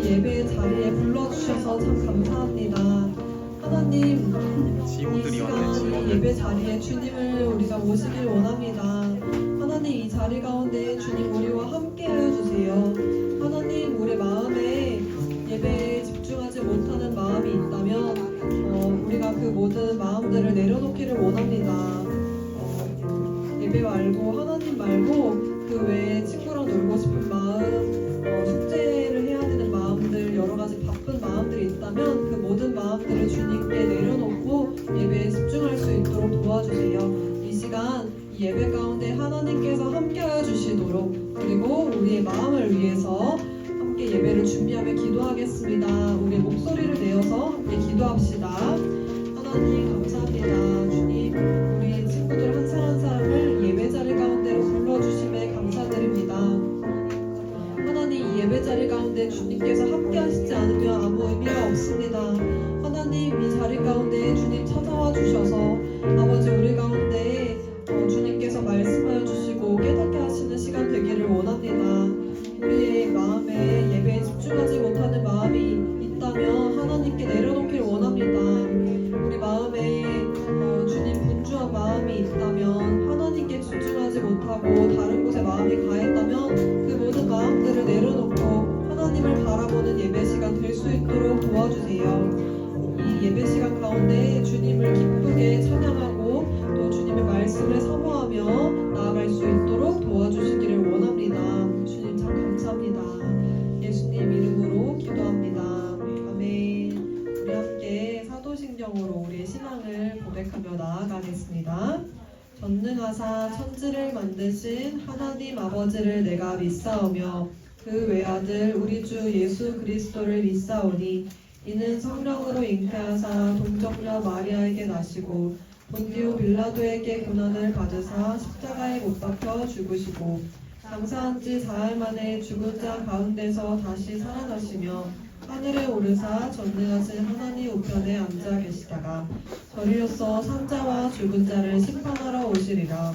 예배 자리에 불러주셔서 참 감사합니다. 하나님, 이 시간 이 예배 자리에 주님을 우리가 모시길 원합니다. 하나님, 이 자리 가운데 주님 우리와 함께하여 주세요. 하나님, 우리 마음에 예배에 집중하지 못하는 마음이 있다면 우리가 그 모든 마음들을 내려놓기를 원합니다. 예배 말고 하나님 말고 그 외에 친구랑 놀고 싶은 마음, 숙제를 해야 되는 마음들, 여러 가지 바쁜 마음들이 있다면 그 모든 마음들을 주님께 내려놓고 예배에 집중할 수 있도록 도와주세요. 이 시간 이 예배 가운데 하나님께서 함께하여 주시도록, 그리고 우리의 마음을 위해서 함께 예배를 준비하며 기도하겠습니다. 우리의 목소리를 내어서 함께 기도합시다. 하나님 감사합니다. 주님, 우리 친구들 한 사람 한 사람을 예배 자리 가운데로 불러주심에 감사드립니다. 하나님, 이 예배 자리 가운데 주님께서 함께 하시지 않으면 아무 의미가 없습니다. 하나님, 이 자리 가운데 주님 찾아와 주셔서 아버지 우리 가운데 주님께서 말씀하여 주시고 깨닫게 하시는 시간 되기를 원합니다. 우리의 마음에 예배에 집중하지 못하는 마음이 있다면 하나님께 내려놓기를 원합니다. 우리 마음에 주님 분주한 마음이 있다면, 하나님께 집중하지 못하고 다른 곳에 마음이 가 있다면 그 모든 마음들을 내려놓고 하나님을 바라보는 예배 시간 될 수 있도록 도와주세요. 이 예배 시간 가운데 주님을 기쁘게 찬양하고 또 주님의 말씀을 사모하며 나아갈 수 있도록 도와주시기를 원합니다. 주님 참 감사합니다. 예수님 이름으로 기도합니다. 아멘. 우리 함께 사도신경으로 우리의 신앙을 고백하며 나아가겠습니다. 전능하사 천지를 만드신 하나님 아버지를 내가 믿사오며 그 외아들 우리 주 예수 그리스도를 믿사오니 이는 성령으로 잉태하사 동정녀 마리아에게 나시고 본디오 빌라도에게 고난을 받으사 십자가에 못 박혀 죽으시고 장사한 지 사흘 만에 죽은 자 가운데서 다시 살아나시며 하늘에 오르사 전능하신 하나님 우편에 앉아 계시다가 저리로서 산자와 죽은 자를 심판하러 오시리라.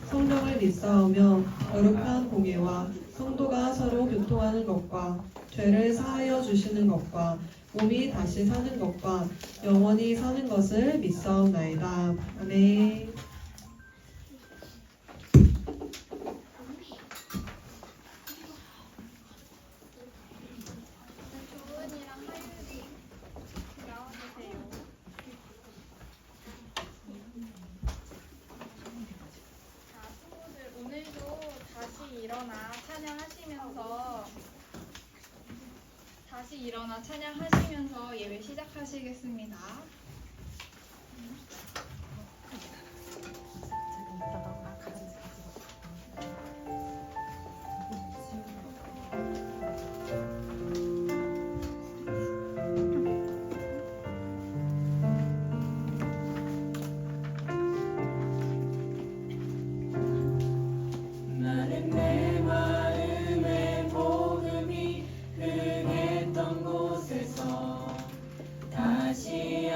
성령을 믿사오며 거룩한 공예와 성도가 서로 교통하는 것과 죄를 사하여 주시는 것과 몸이 다시 사는 것과 영원히 사는 것을 믿사옵나이다. 아멘. 다시 일어나 찬양하시면서 예배 시작하시겠습니다. 다시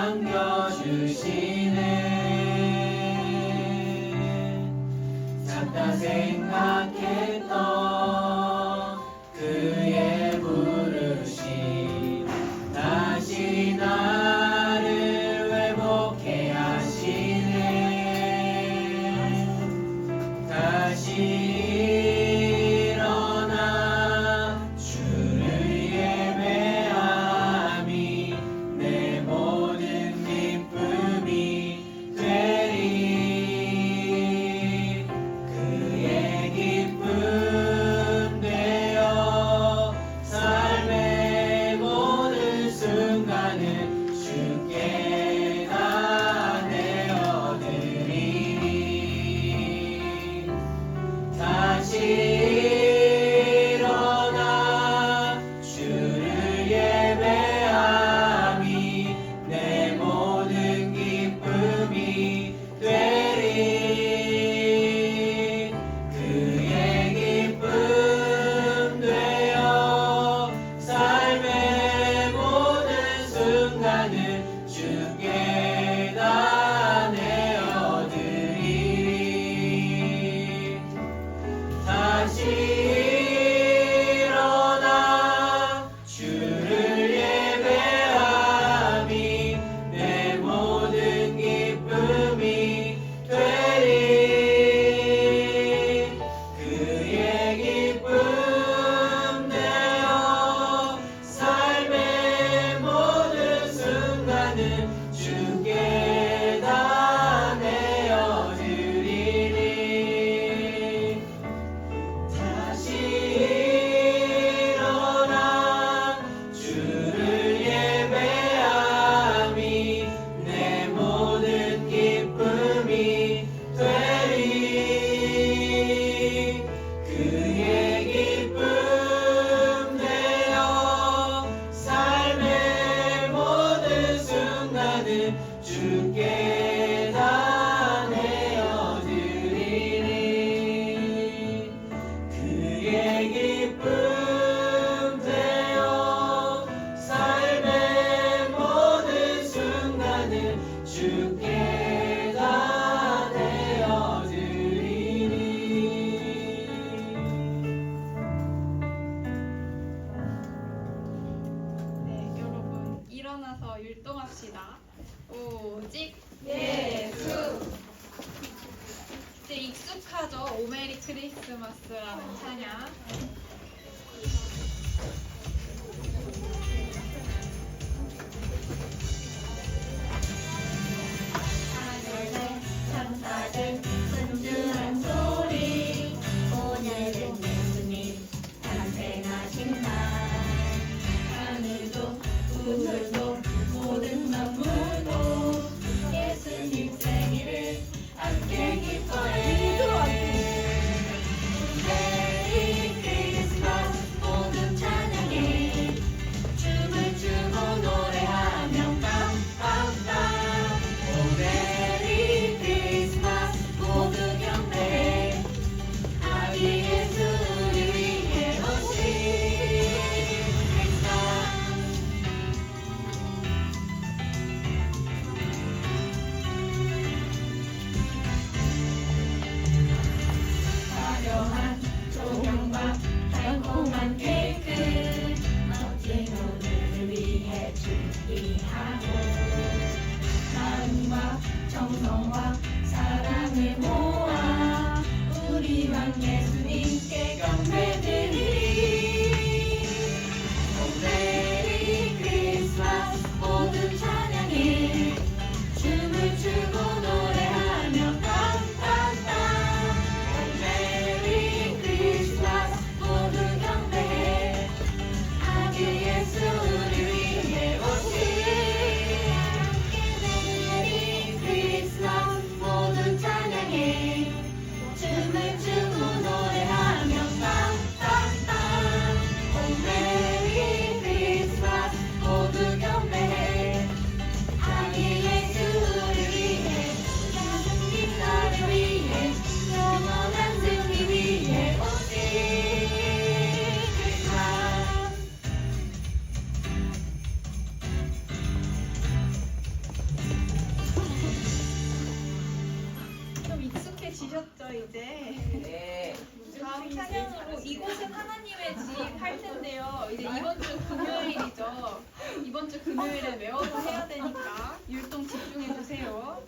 안겨주시네. 작다 생각했던 그의 부르심 다시 나를 회복해 하시네. 다시 일어나 주를 예배함이 내 모든 기쁨이 되리. 그의 기쁨 되어 삶의 모든 순간을 주께 다 내어드리리. 다시 일어나 주를 예배함이 내 모든 기쁨이 되리. 그의 기쁨 되어 삶의 모든 순간을 주께 다 내어드리리. 다시 일어나 주를 예배함이 내 모든 기쁨이 되리. 그의 기쁨 되어 삶의 모든 순간을 주께 다 내어드리리. 다시 일어나 주를 예배함이 내 모든 기쁨이 되리. 그의 기쁨 되어 삶의 모든 순간을 주께 다 내어드리리. 그의 기쁨 되어 삶의 모든 순간을 주께 다 내어드리리. 네, 여러분 일어나서 율동합시다. 오직 예수. 이제 익숙하죠? 오 메리 크리스마스라는 찬양. 하늘에 천사들 순주한 소리 오늘은 예수님 탄생하신 날 하늘도 우물도 모든 만물도 예수님 생일을 함께 기뻐해 메리 크리스마스 이제. 네. 다음 찬양으로 이곳은 하나님의 집 할 텐데요. 이제 이번 주 금요일이죠. 이번 주 금요일에 외워서 해야 되니까 율동 집중해 주세요.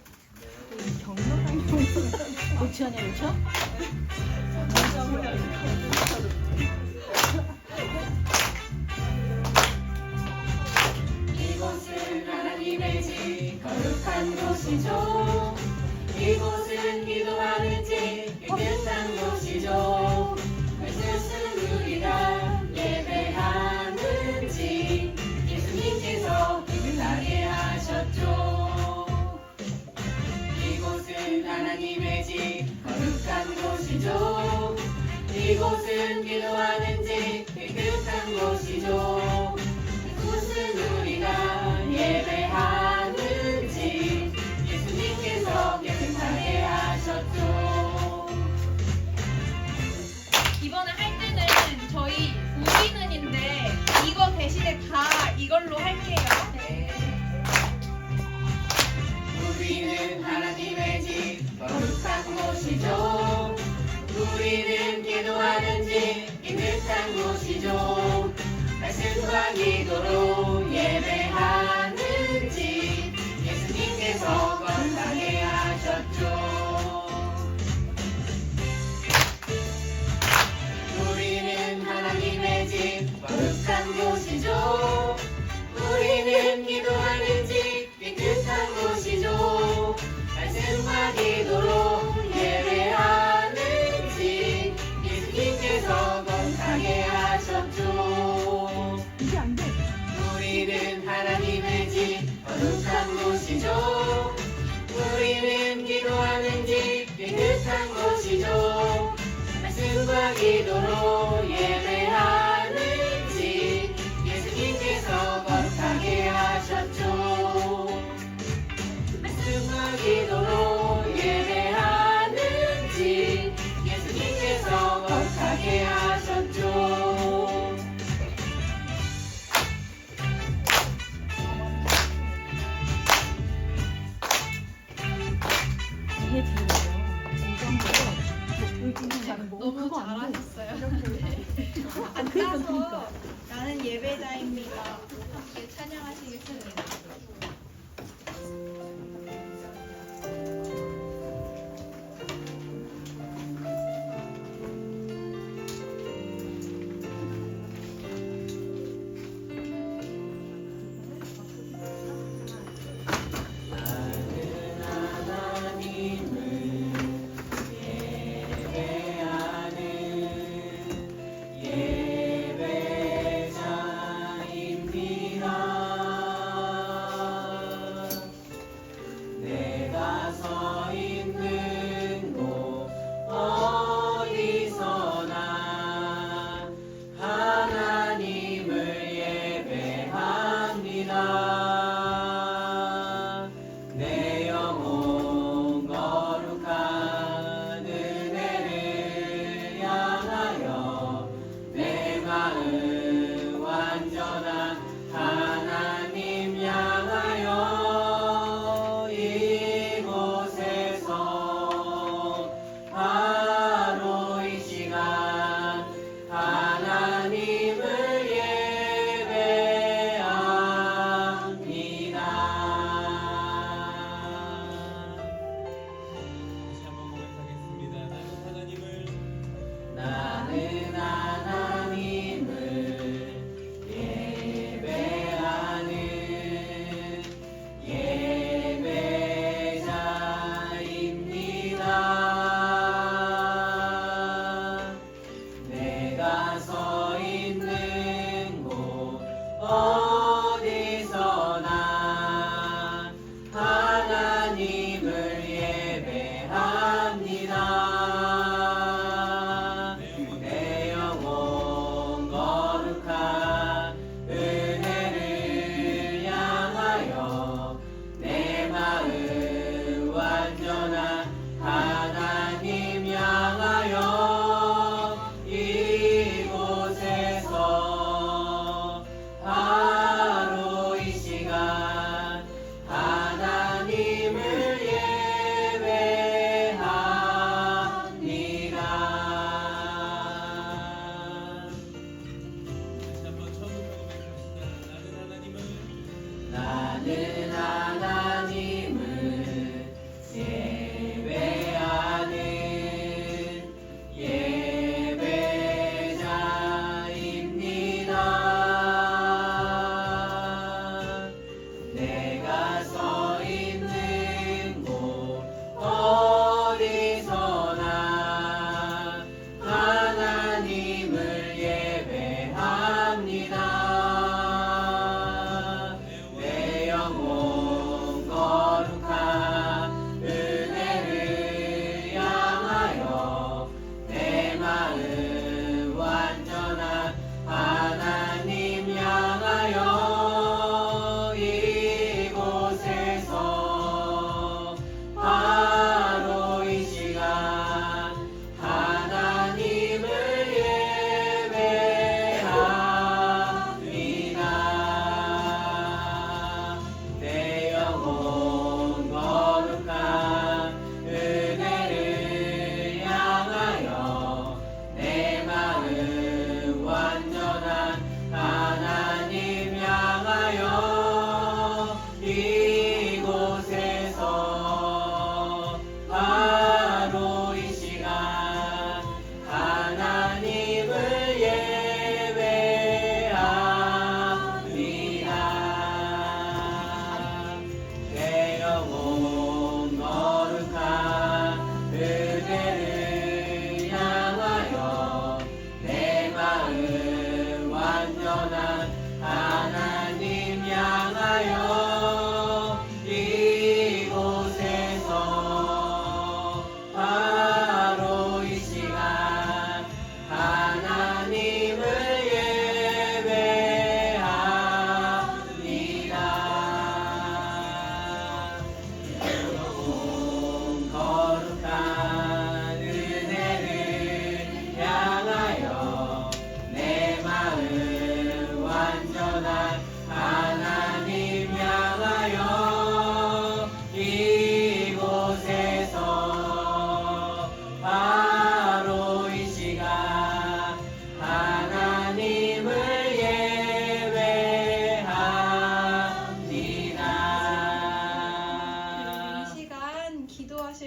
이곳은 하나님의 집 거룩한 곳이죠. 이곳은 기도하는 집 깨끗한 곳이죠. 말씀은 우리가 예배하는 집 예수님께서 깨끗하게 하셨죠. 이곳은 하나님의 집 거룩한 곳이죠. 이곳은 기도하는 집 깨끗한 곳이죠. 이곳은 우리가 예배하는 집 예수님께서 깨끗하게 하셨죠. 이번에 할 때는 저희 우리는인데 이거 대신에 다 이걸로 할게요. 우리는 하나님의 집 거룩한 곳이죠. 우리는 기도하는 집 깨끗한 곳이죠. 말씀과 기도로 예배하는 집 예수님께서 거룩하게 하셨죠. 우리는 하나님의 집 거룩한 곳이죠. 우리는 기도하는 집 깨끗한 곳이죠. 말씀과 기도로 예배하는 집 예수님께서 거룩하게 하셨죠. 우리는 하나님의 집 거룩한 곳이죠. 우리는 기도하는 집 깨끗한 곳이죠. 말씀과 기도로 예배하는 집 예수님께서 거룩하게 하셨죠. 말씀과 기도로 예배하는 집 예수님께서 거룩하게 하셨죠. 너무 잘하셨어요.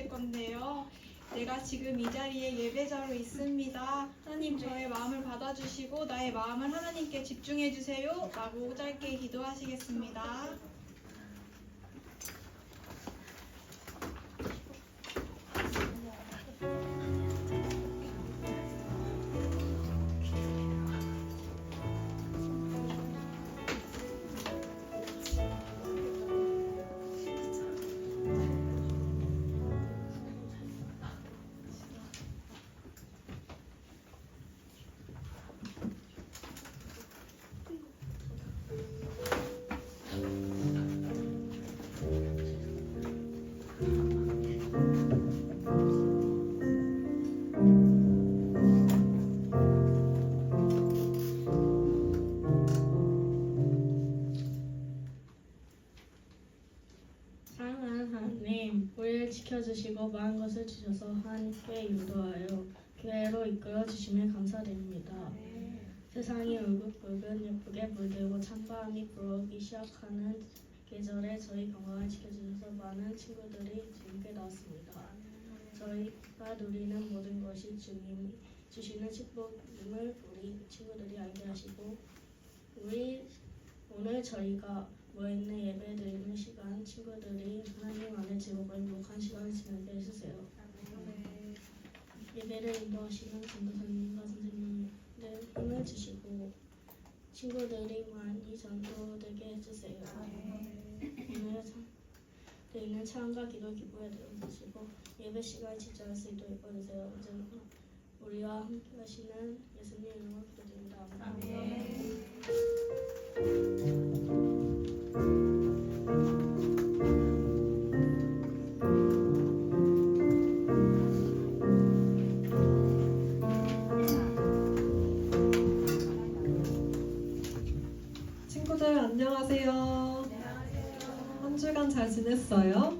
기도하실 건데요. 내가 지금 이 자리에 예배자로 있습니다. 하나님 저의 마음을 받아주시고 나의 마음을 하나님께 집중해 주세요. 라고 짧게 기도하시겠습니다. 사랑하는 하나님, 우리를 지켜주시고 많은 것을 주셔서 하나님께 인도하여 교회로 이끌어 주시면 감사드립니다. 세상이 울긋불긋 예쁘게 물들고 찬바람이 불어오기 시작하는 계절에 저희 건강을 지켜주셔서 많은 친구들이 주님께 나왔습니다. 저희가 누리는 모든 것이 주님이 주시는 축복임을 우리 친구들이 알게 하시고 오늘 저희가 모여있는 예배 드리는 시간 친구들이 하나님 안에 즐겁고 행복한 시간을 지내게 해주세요. 예배를 인도하시는 전도사님과 선생님들 힘을 주시고 친구들이 많이 전도되게 해주세요. 오늘 드리는 찬양과 기도 기부에 들어주시고 예배 시간에 집중할 수 있도록 해주세요. 언제나 우리와 함께 하시는 예수님 이름으로 기도드립니다. 아멘. 친구들 안녕하세요. 한 주간 잘 지냈어요?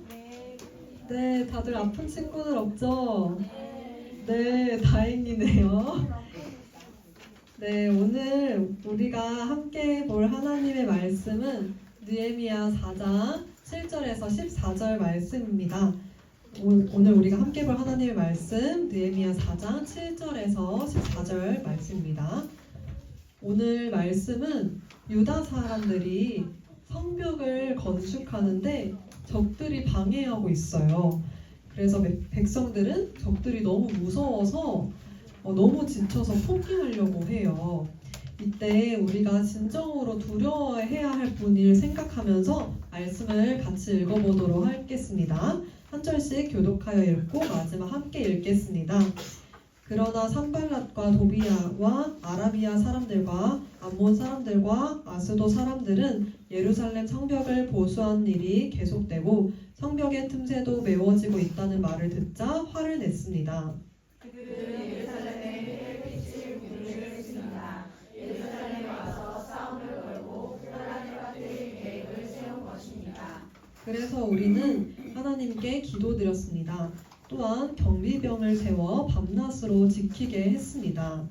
네, 다들 아픈 친구들 없죠? 네, 다행이네요. 네, 오늘 우리가 함께 볼 하나님의 말씀은 느헤미야 4장 7절에서 14절 말씀입니다. 오늘 우리가 함께 볼 하나님의 말씀 느헤미야 4장 7절에서 14절 말씀입니다. 오늘 말씀은 유다 사람들이 성벽을 건축하는데 적들이 방해하고 있어요. 그래서 백성들은 적들이 너무 무서워서 너무 지쳐서 포기하려고 해요. 이때 우리가 진정으로 두려워해야 할 분을 생각하면서 말씀을 같이 읽어보도록 하겠습니다. 한 절씩 교독하여 읽고 마지막 함께 읽겠습니다. 그러나 산발랏과 도비야와 아라비아 사람들과 암몬 사람들과 아스도 사람들은 예루살렘 성벽을 보수하는 일이 계속되고 성벽의 틈새도 메워지고 있다는 말을 듣자 화를 냈습니다. 그들은 예루살렘에 햇빛을 분류했습니다. 예루살렘에 와서 싸움을 걸고 하나님 앞에 계획을 세운 것입니다. 그래서 우리는 하나님께 기도드렸습니다. 또한 경비병을 세워 밤낮으로 지키게 했습니다.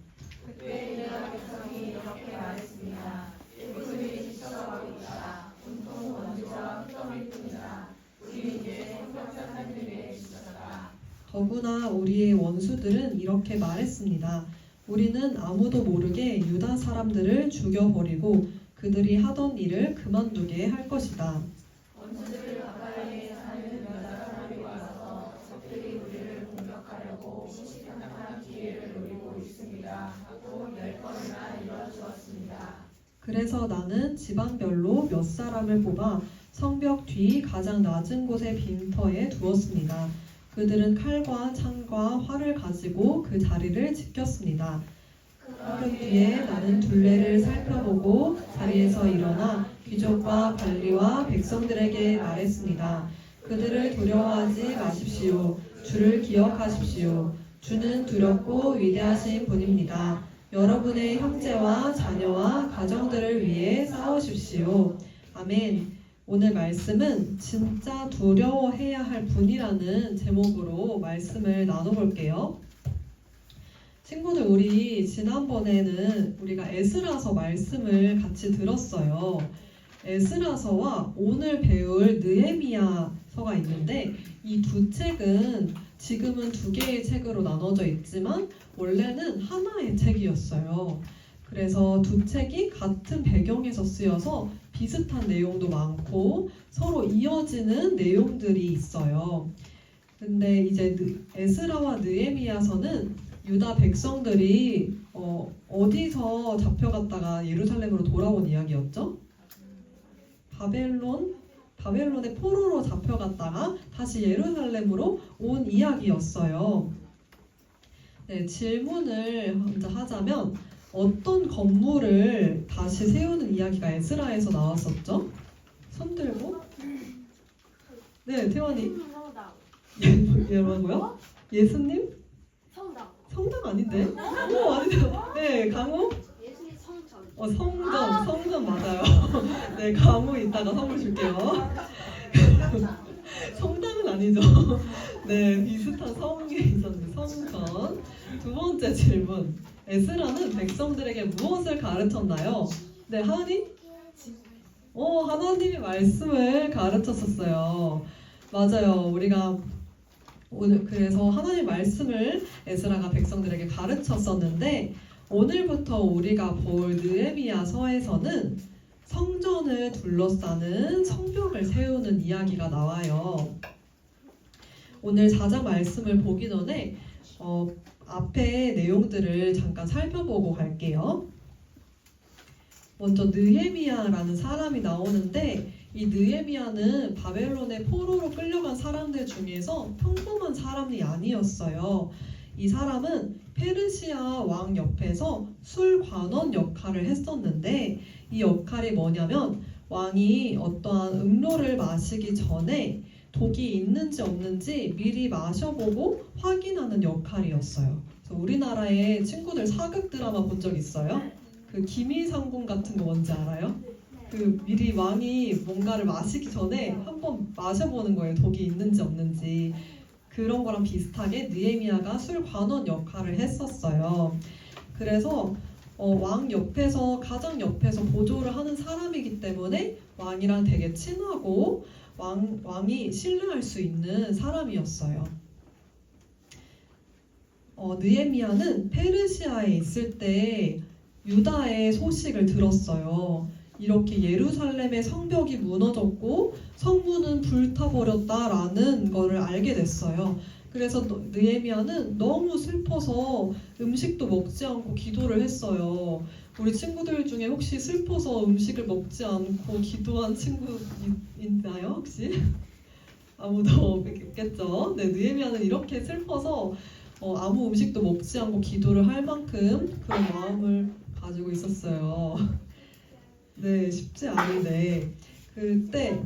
그때 유다 백성이 이렇게 말했습니다. 예루살렘이 지쳐가고 있다. 온통 원수와 흑점일 뿐이다. 우리는 이제 성벽 사람을 위해 지쳤다. 더구나 우리의 원수들은 이렇게 말했습니다. 우리는 아무도 모르게 유다 사람들을 죽여버리고 그들이 하던 일을 그만두게 할 것이다. 원수들 가까이에 사는 여자 사람이 와서 적들이 우리를 공격하려고 시시각각 기회를 노리고 있습니다. 하고 10번이나 이뤄주었습니다. 그래서 나는 지방별로 몇 사람을 뽑아 성벽 뒤 가장 낮은 곳의 빈터에 두었습니다. 그들은 칼과 창과 활을 가지고 그 자리를 지켰습니다. 그 뒤에 나는 둘레를 살펴보고 자리에서 일어나 귀족과 관리와 백성들에게 말했습니다. 그들을 두려워하지 마십시오. 주를 기억하십시오. 주는 두렵고 위대하신 분입니다. 여러분의 형제와 자녀와 가정들을 위해 싸우십시오. 아멘. 오늘 말씀은 진짜 두려워해야 할 분이라는 제목으로 말씀을 나눠볼게요. 친구들, 우리 지난번에는 우리가 에스라서 말씀을 같이 들었어요. 에스라서와 오늘 배울 느헤미야서가 있는데 이 두 책은 지금은 두 개의 책으로 나눠져 있지만 원래는 하나의 책이었어요. 그래서 두 책이 같은 배경에서 쓰여서 비슷한 내용도 많고 서로 이어지는 내용들이 있어요. 근데 이제 에스라와 느헤미야서는 유다 백성들이 어디서 잡혀갔다가 예루살렘으로 돌아온 이야기였죠? 바벨론의 포로로 잡혀갔다가 다시 예루살렘으로 온 이야기였어요. 네, 질문을 먼저 하자면 어떤 건물을 다시 세우는 이야기가 에스라에서 나왔었죠? 손 들고. 네, 태원이. 성당. 뭐라고요? 예수님? 성당. 성당 아닌데? 오, 아니죠. 네, 강호? 예수님 성전. 성전 맞아요. 네, 강호 이따가 선물 줄게요. 성당은 아니죠. 네, 비슷한 성이 있었는데 성전. 두 번째 질문. 에스라는 백성들에게 무엇을 가르쳤나요? 네, 하나님? 하나님의 말씀을 가르쳤었어요. 맞아요. 우리가 오늘 그래서 하나님의 말씀을 에스라가 백성들에게 가르쳤었는데 오늘부터 우리가 볼 느헤미야서에서는 성전을 둘러싸는 성벽을 세우는 이야기가 나와요. 오늘 4장 말씀을 보기 전에 앞에 내용들을 잠깐 살펴보고 갈게요. 먼저 느헤미야라는 사람이 나오는데 이 느헤미야는 바벨론의 포로로 끌려간 사람들 중에서 평범한 사람이 아니었어요. 이 사람은 페르시아 왕 옆에서 술관원 역할을 했었는데 이 역할이 뭐냐면 왕이 어떠한 음료를 마시기 전에 독이 있는지 없는지 미리 마셔보고 확인하는 역할이었어요. 그래서 우리나라에 친구들 사극 드라마 본 적 있어요? 그 기미상궁 같은 거 뭔지 알아요? 그 미리 왕이 뭔가를 마시기 전에 한번 마셔보는 거예요. 독이 있는지 없는지. 그런 거랑 비슷하게 느헤미야가 술관원 역할을 했었어요. 그래서 왕 옆에서 가장 옆에서 보조를 하는 사람이기 때문에 왕이랑 되게 친하고 왕이 신뢰할 수 있는 사람이었어요. 느헤미야는 페르시아에 있을 때 유다의 소식을 들었어요. 이렇게 예루살렘의 성벽이 무너졌고 성문은 불타버렸다라는 거를 알게 됐어요. 그래서 느헤미야는 너무 슬퍼서 음식도 먹지 않고 기도를 했어요. 우리 친구들 중에 혹시 슬퍼서 음식을 먹지 않고 기도한 친구 있나요? 혹시? 아무도 없겠죠. 네, 느헤미야는 이렇게 슬퍼서 아무 음식도 먹지 않고 기도를 할 만큼 그런 마음을 가지고 있었어요. 네, 쉽지 않은데 그때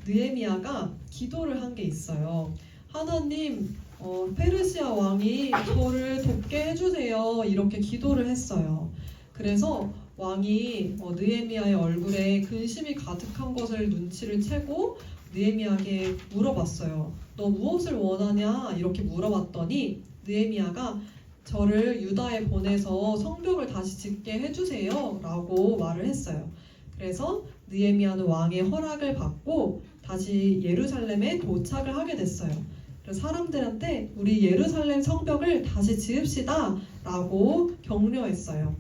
느헤미야가 기도를 한 게 있어요. 하나님, 페르시아 왕이 저를 돕게 해주세요. 이렇게 기도를 했어요. 그래서 왕이 느헤미야의 얼굴에 근심이 가득한 것을 눈치를 채고 느헤미야에게 물어봤어요. 너 무엇을 원하냐? 이렇게 물어봤더니 느헤미야가 저를 유다에 보내서 성벽을 다시 짓게 해주세요. 라고 말을 했어요. 그래서 느헤미야는 왕의 허락을 받고 다시 예루살렘에 도착을 하게 됐어요. 그래서 사람들한테 우리 예루살렘 성벽을 다시 지읍시다 라고 격려했어요.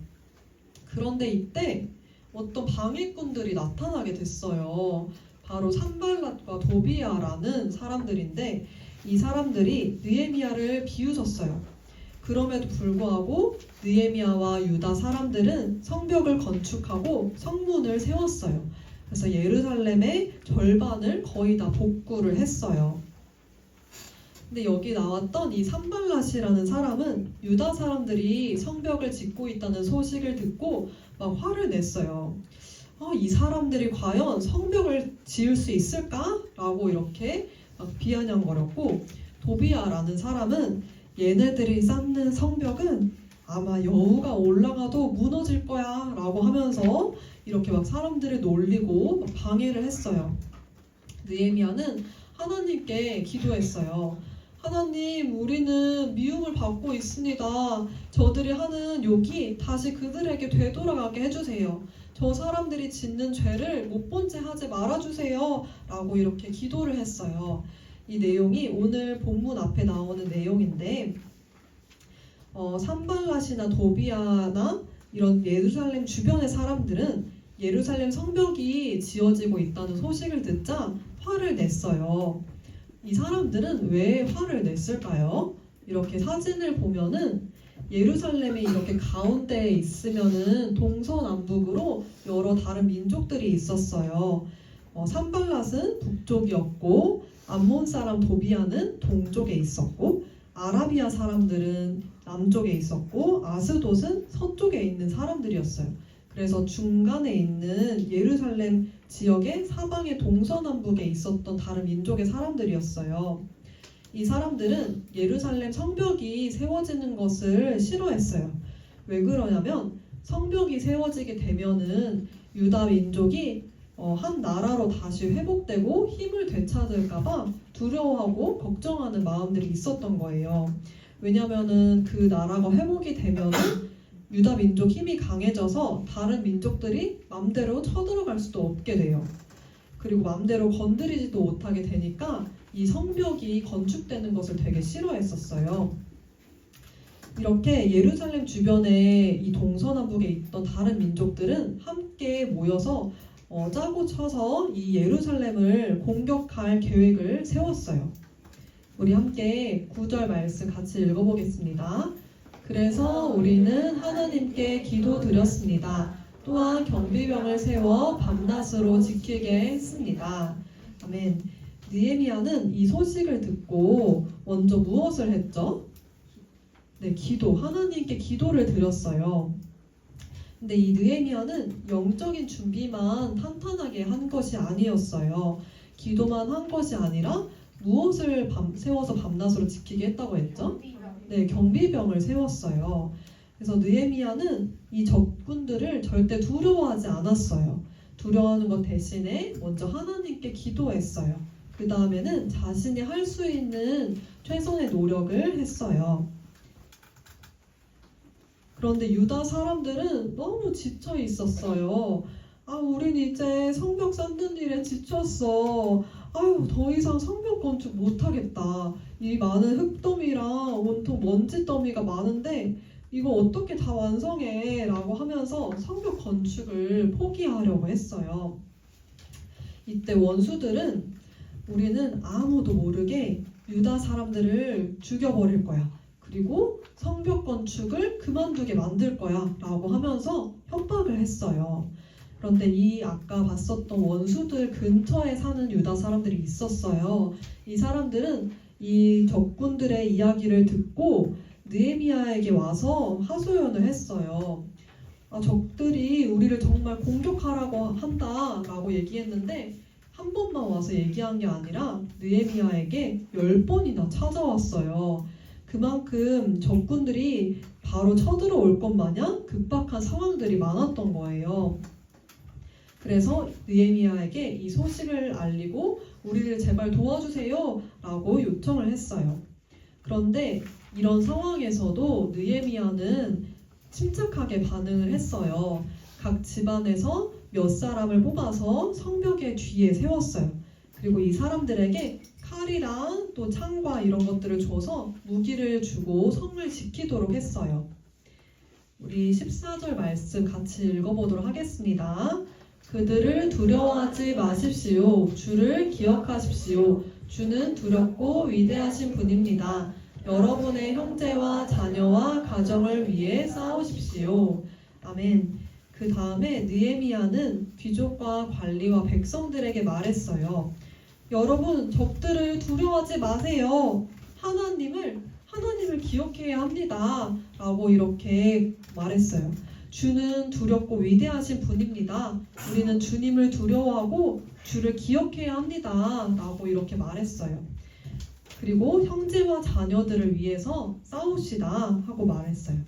그런데 이때 어떤 방해꾼들이 나타나게 됐어요. 바로 산발랏과 도비야라는 사람들인데 이 사람들이 느헤미야를 비웃었어요. 그럼에도 불구하고 느헤미야와 유다 사람들은 성벽을 건축하고 성문을 세웠어요. 그래서 예루살렘의 절반을 거의 다 복구를 했어요. 근데 여기 나왔던 이 산발랏이라는 사람은 유다 사람들이 성벽을 짓고 있다는 소식을 듣고 막 화를 냈어요. 이 사람들이 과연 성벽을 지을 수 있을까? 라고 이렇게 막 비아냥거렸고 도비야라는 사람은 얘네들이 쌓는 성벽은 아마 여우가 올라가도 무너질 거야 라고 하면서 이렇게 막 사람들을 놀리고 막 방해를 했어요. 느헤미야는 하나님께 기도했어요. 하나님, 우리는 미움을 받고 있습니다. 저들이 하는 욕이 다시 그들에게 되돌아가게 해주세요. 저 사람들이 짓는 죄를 못 본 채 하지 말아주세요 라고 이렇게 기도를 했어요. 이 내용이 오늘 본문 앞에 나오는 내용인데 산발랏이나 도비아나 이런 예루살렘 주변의 사람들은 예루살렘 성벽이 지어지고 있다는 소식을 듣자 화를 냈어요. 이 사람들은 왜 화를 냈을까요? 이렇게 사진을 보면은 예루살렘이 이렇게 가운데에 있으면은 동서남북으로 여러 다른 민족들이 있었어요. 산발랏은 북쪽이었고 암몬 사람 도비아는 동쪽에 있었고 아라비아 사람들은 남쪽에 있었고 아스돗은 서쪽에 있는 사람들이었어요. 그래서 중간에 있는 예루살렘 지역의 사방의 동서남북에 있었던 다른 민족의 사람들이었어요. 이 사람들은 예루살렘 성벽이 세워지는 것을 싫어했어요. 왜 그러냐면 성벽이 세워지게 되면은 유다 민족이 한 나라로 다시 회복되고 힘을 되찾을까봐 두려워하고 걱정하는 마음들이 있었던 거예요. 왜냐면은 그 나라가 회복이 되면은 유다 민족 힘이 강해져서 다른 민족들이 맘대로 쳐들어갈 수도 없게 돼요. 그리고 맘대로 건드리지도 못하게 되니까 이 성벽이 건축되는 것을 되게 싫어했었어요. 이렇게 예루살렘 주변에 이 동서남북에 있던 다른 민족들은 함께 모여서 짜고 쳐서 이 예루살렘을 공격할 계획을 세웠어요. 우리 함께 9절 말씀 같이 읽어보겠습니다. 그래서 우리는 하나님께 기도드렸습니다. 또한 경비병을 세워 밤낮으로 지키게 했습니다. 아멘. 느헤미야는 이 소식을 듣고 먼저 무엇을 했죠? 네, 하나님께 기도를 드렸어요. 근데 이 느헤미야는 영적인 준비만 탄탄하게 한 것이 아니었어요. 기도만 한 것이 아니라 무엇을 세워서 밤낮으로 지키게 했다고 했죠? 네, 경비병을 세웠어요. 그래서 느헤미야는 이 적군들을 절대 두려워하지 않았어요. 두려워하는 것 대신에 먼저 하나님께 기도했어요. 그 다음에는 자신이 할 수 있는 최선의 노력을 했어요. 그런데 유다 사람들은 너무 지쳐 있었어요. 우린 이제 성벽 쌓는 일에 지쳤어. 더 이상 성벽 건축 못하겠다. 이 많은 흙더미랑 온통 먼지 더미가 많은데 이거 어떻게 다 완성해? 라고 하면서 성벽 건축을 포기하려고 했어요. 이때 원수들은 우리는 아무도 모르게 유다 사람들을 죽여버릴 거야. 그리고 성벽 건축을 그만두게 만들 거야 라고 하면서 협박을 했어요. 그런데 이 아까 봤었던 원수들 근처에 사는 유다 사람들이 있었어요. 이 사람들은 이 적군들의 이야기를 듣고 느헤미야에게 와서 하소연을 했어요. 적들이 우리를 정말 공격하라고 한다 라고 얘기했는데 한 번만 와서 얘기한 게 아니라 느헤미야에게 10번이나 찾아왔어요. 그만큼 적군들이 바로 쳐들어올 것 마냥 급박한 상황들이 많았던 거예요. 그래서 느헤미야에게 이 소식을 알리고 우리를 제발 도와주세요 라고 요청을 했어요. 그런데 이런 상황에서도 느헤미야는 침착하게 반응을 했어요. 각 집안에서 몇 사람을 뽑아서 성벽의 뒤에 세웠어요. 그리고 이 사람들에게 칼이랑 또 창과 이런 것들을 줘서 무기를 주고 성을 지키도록 했어요. 우리 14절 말씀 같이 읽어보도록 하겠습니다. 그들을 두려워하지 마십시오. 주를 기억하십시오. 주는 두렵고 위대하신 분입니다. 여러분의 형제와 자녀와 가정을 위해 싸우십시오. 아멘. 그 다음에 느헤미야는 귀족과 관리와 백성들에게 말했어요. 여러분, 적들을 두려워하지 마세요. 하나님을 기억해야 합니다. 라고 이렇게 말했어요. 주는 두렵고 위대하신 분입니다. 우리는 주님을 두려워하고 주를 기억해야 합니다. 라고 이렇게 말했어요. 그리고 형제와 자녀들을 위해서 싸웁시다 하고 말했어요.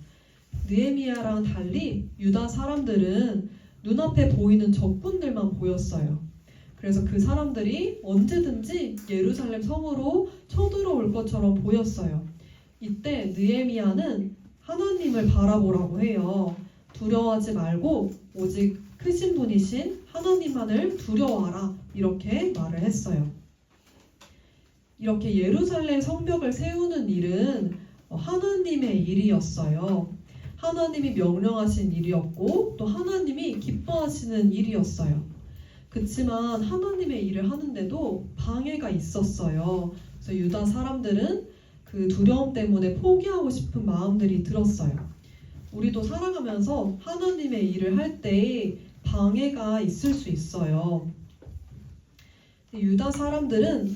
느헤미야랑 달리 유다 사람들은 눈앞에 보이는 적군들만 보였어요. 그래서 그 사람들이 언제든지 예루살렘 성으로 쳐들어올 것처럼 보였어요. 이때 느헤미야는 하나님을 바라보라고 해요. 두려워하지 말고 오직 크신 분이신 하나님만을 두려워하라 이렇게 말을 했어요. 이렇게 예루살렘 성벽을 세우는 일은 하나님의 일이었어요. 하나님이 명령하신 일이었고 또 하나님이 기뻐하시는 일이었어요. 그렇지만 하나님의 일을 하는데도 방해가 있었어요. 그래서 유다 사람들은 그 두려움 때문에 포기하고 싶은 마음들이 들었어요. 우리도 살아가면서 하나님의 일을 할 때 방해가 있을 수 있어요. 유다 사람들은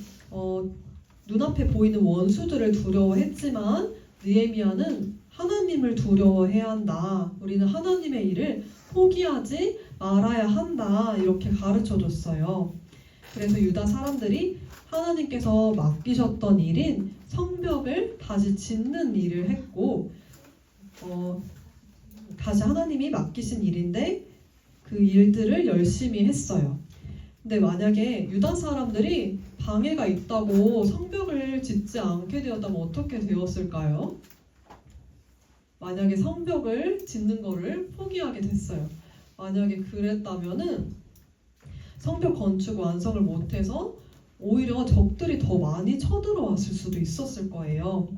눈앞에 보이는 원수들을 두려워했지만 느헤미야는 하나님을 두려워해야 한다. 우리는 하나님의 일을 포기하지 말아야 한다. 이렇게 가르쳐줬어요. 그래서 유다 사람들이 하나님께서 맡기셨던 일인 성벽을 다시 짓는 일을 했고 다시 하나님이 맡기신 일인데 그 일들을 열심히 했어요. 근데 만약에 유다 사람들이 방해가 있다고 성벽을 짓지 않게 되었다면 어떻게 되었을까요? 만약에 성벽을 짓는 거를 포기하게 됐어요. 만약에 그랬다면은 성벽 건축 완성을 못해서 오히려 적들이 더 많이 쳐들어왔을 수도 있었을 거예요.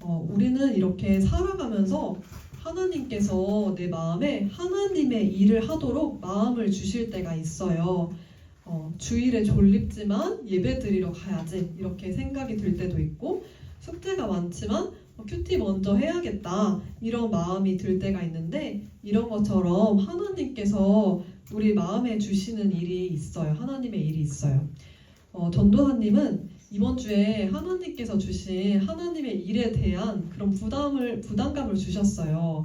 우리는 이렇게 살아가면서 하나님께서 내 마음에 하나님의 일을 하도록 마음을 주실 때가 있어요. 주일에 졸립지만 예배 드리러 가야지 이렇게 생각이 들 때도 있고 숙제가 많지만 큐티 먼저 해야겠다 이런 마음이 들 때가 있는데 이런 것처럼 하나님께서 우리 마음에 주시는 일이 있어요. 하나님의 일이 있어요. 전도사님은 이번 주에 하나님께서 주신 하나님의 일에 대한 그런 부담감을 주셨어요.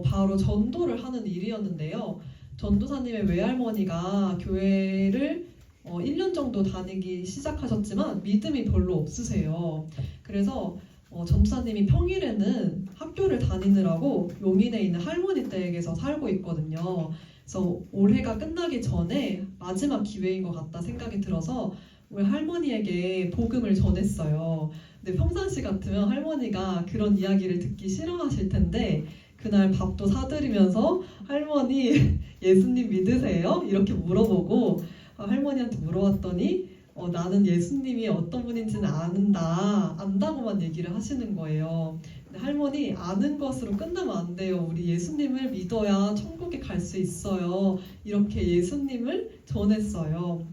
바로 전도를 하는 일이었는데요. 전도사님의 외할머니가 교회를 1년 정도 다니기 시작하셨지만 믿음이 별로 없으세요. 그래서 전도사님이 평일에는 학교를 다니느라고 용인에 있는 할머니 댁에서 살고 있거든요. 그래서 올해가 끝나기 전에 마지막 기회인 것 같다 생각이 들어서 우리 할머니에게 복음을 전했어요. 근데 평상시 같으면 할머니가 그런 이야기를 듣기 싫어하실 텐데 그날 밥도 사드리면서 할머니 예수님 믿으세요? 이렇게 물어보고 할머니한테 물어봤더니 나는 예수님이 어떤 분인지는 안다고만 얘기를 하시는 거예요. 근데 할머니 아는 것으로 끝나면 안 돼요. 우리 예수님을 믿어야 천국에 갈 수 있어요. 이렇게 예수님을 전했어요.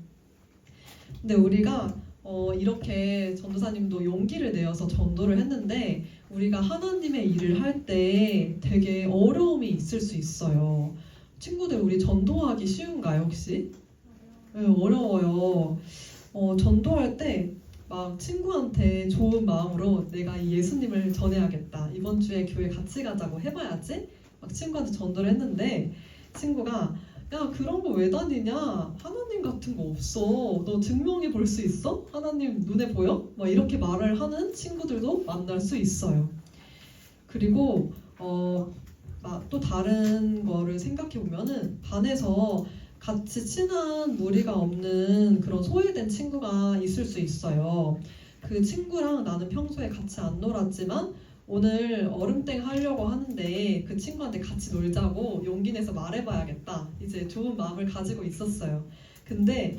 근데 우리가 이렇게 전도사님도 용기를 내어서 전도를 했는데 우리가 하나님의 일을 할 때 되게 어려움이 있을 수 있어요. 친구들 우리 전도하기 쉬운가요 혹시? 네, 어려워요. 전도할 때 막 친구한테 좋은 마음으로 내가 이 예수님을 전해야겠다. 이번 주에 교회 같이 가자고 해봐야지. 막 친구한테 전도를 했는데 친구가 야 그런 거 왜 다니냐? 하나님 같은 거 없어. 너 증명해 볼 수 있어? 하나님 눈에 보여? 막 이렇게 말을 하는 친구들도 만날 수 있어요. 그리고 또 다른 거를 생각해 보면은 반에서 같이 친한 무리가 없는 그런 소외된 친구가 있을 수 있어요. 그 친구랑 나는 평소에 같이 안 놀았지만 오늘 얼음땡 하려고 하는데 그 친구한테 같이 놀자고 용기 내서 말해봐야겠다. 이제 좋은 마음을 가지고 있었어요. 근데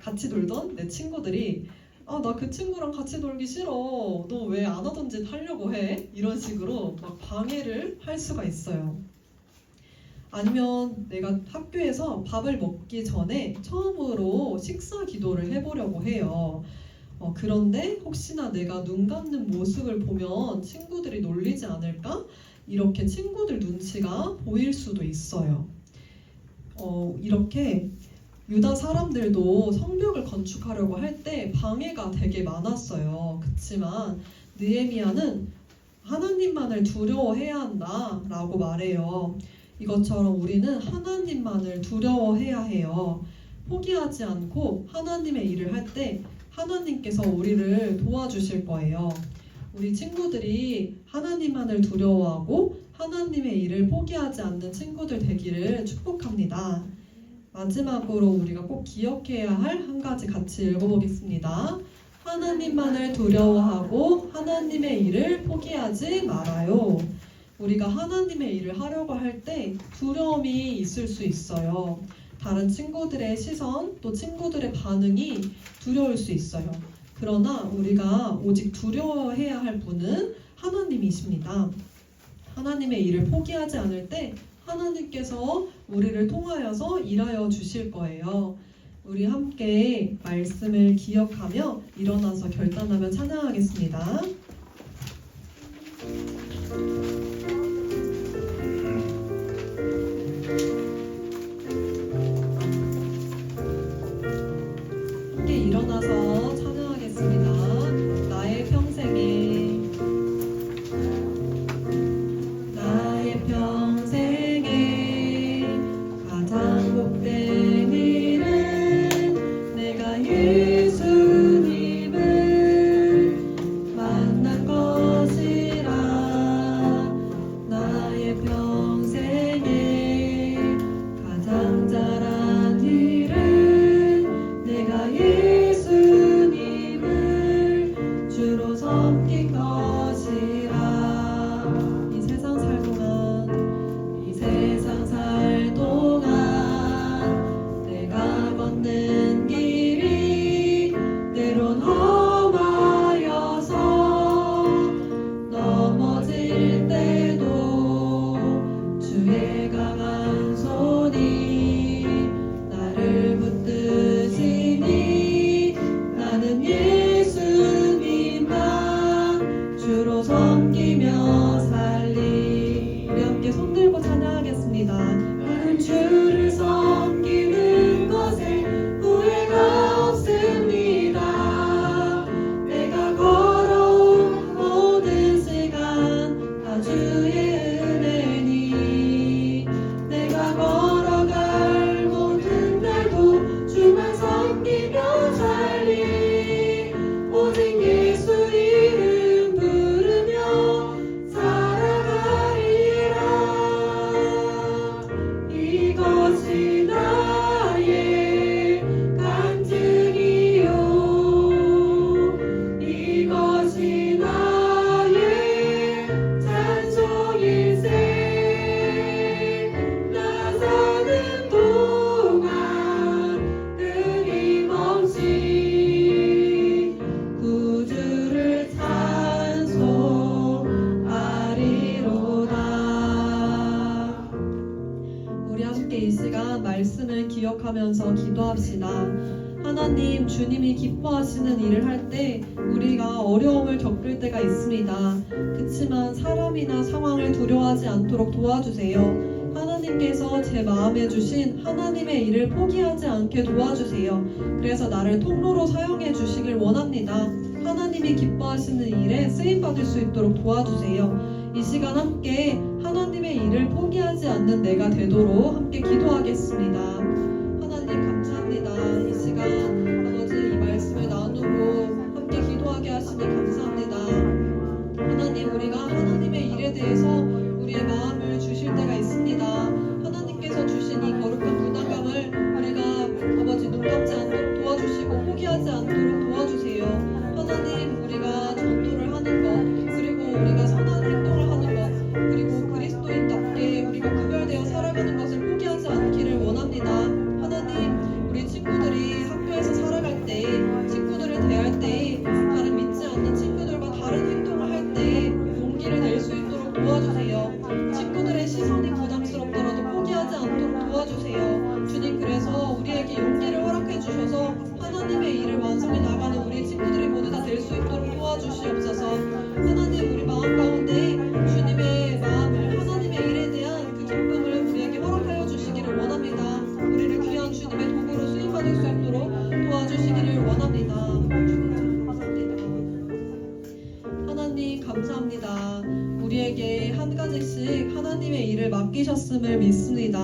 같이 놀던 내 친구들이 나 그 친구랑 같이 놀기 싫어. 너 왜 안 하던 짓 하려고 해? 이런 식으로 막 방해를 할 수가 있어요. 아니면 내가 학교에서 밥을 먹기 전에 처음으로 식사 기도를 해보려고 해요. 그런데 혹시나 내가 눈 감는 모습을 보면 친구들이 놀리지 않을까? 이렇게 친구들 눈치가 보일 수도 있어요. 이렇게 유다 사람들도 성벽을 건축하려고 할 때 방해가 되게 많았어요. 그렇지만 느헤미야는 하나님만을 두려워해야 한다라고 말해요. 이것처럼 우리는 하나님만을 두려워해야 해요. 포기하지 않고 하나님의 일을 할 때 하나님께서 우리를 도와주실 거예요. 우리 친구들이 하나님만을 두려워하고 하나님의 일을 포기하지 않는 친구들 되기를 축복합니다. 마지막으로 우리가 꼭 기억해야 할 한 가지 같이 읽어보겠습니다. 하나님만을 두려워하고 하나님의 일을 포기하지 말아요. 우리가 하나님의 일을 하려고 할 때 두려움이 있을 수 있어요. 다른 친구들의 시선, 또 친구들의 반응이 두려울 수 있어요. 그러나 우리가 오직 두려워해야 할 분은 하나님이십니다. 하나님의 일을 포기하지 않을 때 하나님께서 우리를 통하여서 일하여 주실 거예요. 우리 함께 말씀을 기억하며 일어나서 결단하며 찬양하겠습니다. 함께 일어나서 찬양하겠습니다. 나의 평생에 가장 복된 일은 내가 예수님을 만난 것이라. 나의 평생에 가장 잘한 일은 내가 예수님을 주로 섬긴 것이라. 이 세상 살 동안 내가 걷는 길이 때론 험하여서 넘어질 때도 주의 강한 손이 나를 붙드시니 나는 예수님만 주로 섬기며 살리. 우리 함께 손들고 찬양하겠습니다. 나는 주를 섬기는 것에 후회가 없습니다. 내가 걸어온 모든 시간 다 주의 은혜니 내가 걸어갈 모든 날도 주만 섬기며 살리. 오직 예수 이름 부르며 살아가리라. 이것이 나의 간증이요 이것이 나의 찬송일세. 나 사는 동안 끊임없이 구주를 찬송하리로다. 우리 함께 이 시간 말씀을 기억하면서 기도합시다. 하나님, 주님이 기뻐하시는 일을 할 때 우리가 어려움을 겪을 때가 있습니다. 그치만 사람이나 상황을 두려워하지 않도록 도와주세요. 하나님께서 제 마음에 주신 하나님의 일을 포기하지 않게 도와주세요. 그래서 나를 통로로 사용해 주시길 원합니다. 하나님이 기뻐하시는 일에 쓰임받을 수 있도록 도와주세요. 이 시간 함께 하나님의 일을 포기하지 않는 내가 되도록 함께 기도하겠습니다. 하나님 감사합니다. 이 시간 아버지 이 말씀을 나누고 함께 기도하게 하시니 감사합니다. 하나님, 우리가 하나님의 일에 대해서 우리의 마음을 주실 때가 있습니다. 하나님께서 주신 이 거룩한 부담감을 우리가 아버지 눈 감지 않도록 도와주시고 포기하지 않도록 도와주세요. 하나님, 우리가 전도를 하는 것, 그리고 우리가 선한 행동을 하는 것, 그리고 그리스도인답게 우리가 구별되어 살아가는 것을 포기하지 않기를 원합니다. 하나님, 우리 친구들이 학교에서 살아갈 때, 친구들을 대할 때, 다른 믿지 않는 친구들과 다른 행동을 할 때 용기를 낼 수 있도록 도와주세요. 친구들의 시선이 부담스럽더라도 포기하지 않도록 도와주세요. 주님, 그래서 우리에게 용기를 허락해 주셔서 하나님의 일을 완성해 나가는 우리 친구들이 모두 다 될 수 있도록 도와주시옵소서. 하나님, 우리 마음 가운데 주님의 마음을, 하나님의 일에 대한 그 기쁨을 우리에게 허락하여 주시기를 원합니다. 우리를 귀한 주님의 도구로 쓰임받을 수 있도록 도와주시기를 원합니다. 하나님 감사합니다. 우리에게 한 가지씩 하나님의 일을 맡기셨음을 믿습니다.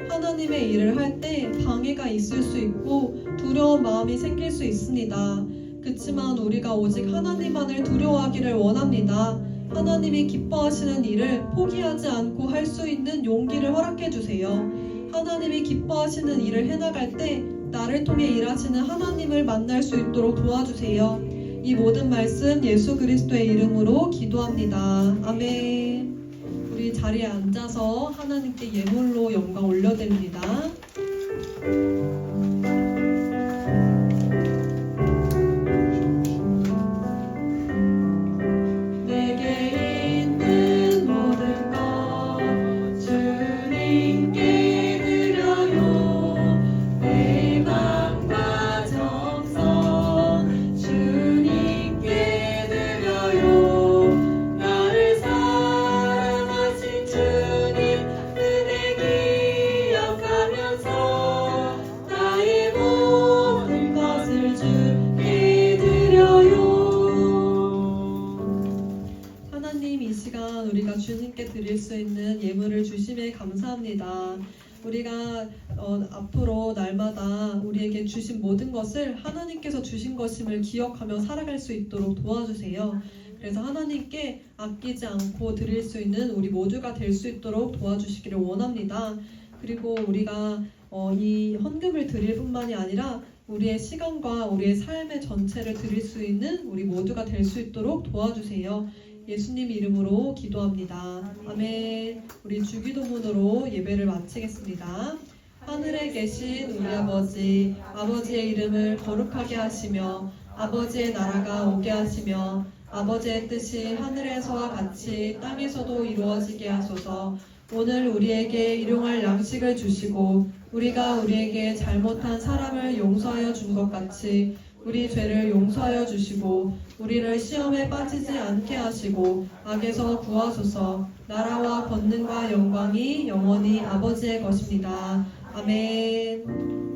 하나님의 일을 할 때 방해가 있을 수 있고 두려운 마음이 생길 수 있습니다. 그치만 우리가 오직 하나님만을 두려워하기를 원합니다. 하나님이 기뻐하시는 일을 포기하지 않고 할 수 있는 용기를 허락해 주세요. 하나님이 기뻐하시는 일을 해나갈 때 나를 통해 일하시는 하나님을 만날 수 있도록 도와주세요. 이 모든 말씀 예수 그리스도의 이름으로 기도합니다. 아멘. 우리 자리에 앉아서 하나님께 예물로 영광 올려드립니다. 내게 있는 모든 것 주님께 드려요. 내 맘과 정성 주님께 드려요. 나를 사랑하신 주님 은혜 기억하면서 나의 모든 것을 주께 드려요. 하나님, 이 시간 우리가 주님께 드릴 수 있는 예물을 주심에 감사합니다. 우리가 앞으로 날마다 우리에게 주신 모든 것을 하나님께서 주신 것임을 기억하며 살아갈 수 있도록 도와주세요. 그래서 하나님께 아끼지 않고 드릴 수 있는 우리 모두가 될 수 있도록 도와주시기를 원합니다. 그리고 우리가 이 헌금을 드릴 뿐만이 아니라 우리의 시간과 우리의 삶의 전체를 드릴 수 있는 우리 모두가 될 수 있도록 도와주세요. 예수님 이름으로 기도합니다. 아멘. 우리 주기도문으로 예배를 마치겠습니다. 하늘에 계신 우리 아버지, 아버지의 이름을 거룩하게 하시며 아버지의 나라가 오게 하시며 아버지의 뜻이 하늘에서와 같이 땅에서도 이루어지게 하소서. 오늘 우리에게 일용할 양식을 주시고 우리가 우리에게 잘못한 사람을 용서하여 준 것 같이 우리 죄를 용서하여 주시고 우리를 시험에 빠지지 않게 하시고 악에서 구하소서. 나라와 권능과 영광이 영원히 아버지의 것입니다. 아멘.